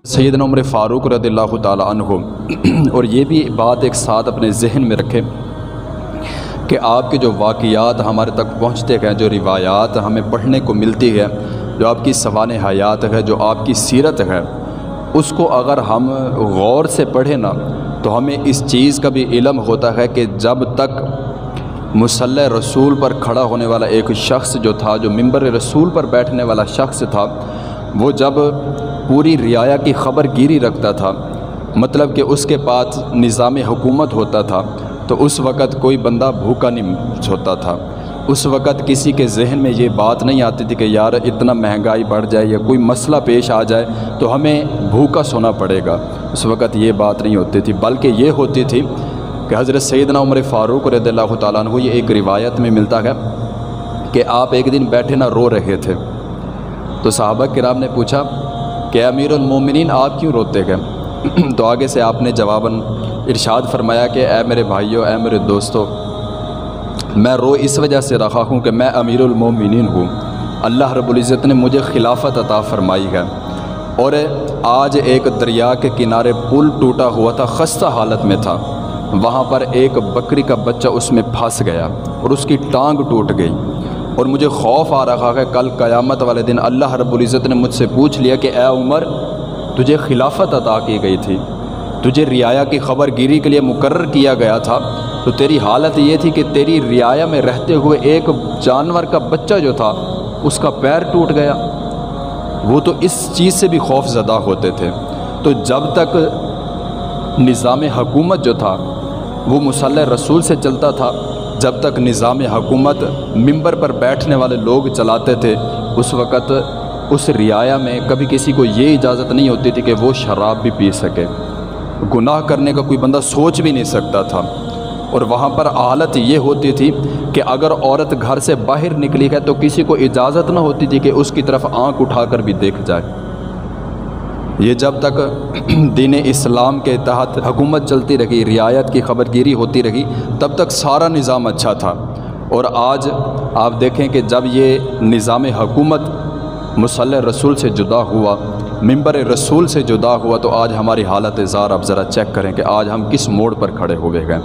सैयदना उमर फ़ारूक रज़ियल्लाहु ताला अन्हु। और ये भी बात एक साथ अपने जहन में रखें कि आपके जो वाक़ियात हमारे तक पहुँचते हैं, जो रिवायात हमें पढ़ने को मिलती है, जो आपकी सवाने हयात है, जो आपकी सीरत है, उसको अगर हम गौर से पढ़ें ना तो हमें इस चीज़ का भी इल्म होता है कि जब तक मुसल्ले रसूल पर खड़ा होने वाला एक शख्स जो था, जो मिंबर रसूल पर बैठने वाला शख्स था, वो जब पूरी रियाया की ख़बर गिरी रखता था, मतलब कि उसके पास निज़ाम हुकूमत होता था, तो उस वक़्त कोई बंदा भूखा नहीं सोता था। उस वक़्त किसी के जहन में ये बात नहीं आती थी कि यार इतना महंगाई बढ़ जाए या कोई मसला पेश आ जाए तो हमें भूखा सोना पड़ेगा। उस वक़्त ये बात नहीं होती थी, बल्कि ये होती थी कि हज़रत सैयदना उमर फ़ारूक रज़ियल्लाहु ताला अन्हु, ये एक रिवायत में मिलता है कि आप एक दिन बैठे ना रो रहे थे, तो सहाबा किराम ने पूछा कि अमीरुल मोमिनीन आप क्यों रोते हैं? तो आगे से आपने जवाबन इरशाद फरमाया कि ऐ मेरे भाइयों, ऐ मेरे दोस्तों, मैं रो इस वजह से रहा हूँ कि मैं अमीरुल मोमिनीन हूँ। अल्लाह रब्बुल इज़्ज़त ने मुझे खिलाफत अता फरमाई है और आज एक दरिया के किनारे पुल टूटा हुआ था, खस्ता हालत में था, वहाँ पर एक बकरी का बच्चा उसमें फंस गया और उसकी टांग टूट गई और मुझे खौफ आ रहा है कल क़यामत वाले दिन अल्लाह रब्बुल इज़्ज़त ने मुझसे पूछ लिया कि ए उमर, तुझे खिलाफत अता की गई थी, तुझे रियाया की ख़बर गिरी के लिए मुकर्रर किया गया था, तो तेरी हालत ये थी कि तेरी रियाया में रहते हुए एक जानवर का बच्चा जो था उसका पैर टूट गया। वो तो इस चीज़ से भी खौफ ज़दा होते थे। तो जब तक निज़ाम हुकूमत जो था वो मुसल्ले रसूल से चलता था, जब तक निज़ाम हुकूमत मिंबर पर बैठने वाले लोग चलाते थे, उस वक़्त उस रियाया में कभी किसी को ये इजाज़त नहीं होती थी कि वो शराब भी पी सके। गुनाह करने का कोई बंदा सोच भी नहीं सकता था। और वहाँ पर हालत ये होती थी कि अगर औरत घर से बाहर निकली है तो किसी को इजाज़त ना होती थी कि उसकी तरफ आँख उठाकर भी देख जाए। ये जब तक दीन इस्लाम के तहत हुकूमत चलती रही, रियायत की खबरगिरी होती रही, तब तक सारा निज़ाम अच्छा था। और आज आप देखें कि जब ये निज़ाम हुकूमत मुसल्ले रसूल से जुदा हुआ, मिंबर रसूल से जुदा हुआ, तो आज हमारी हालत ज़ार आप ज़रा चेक करें कि आज हम किस मोड़ पर खड़े हुए हैं।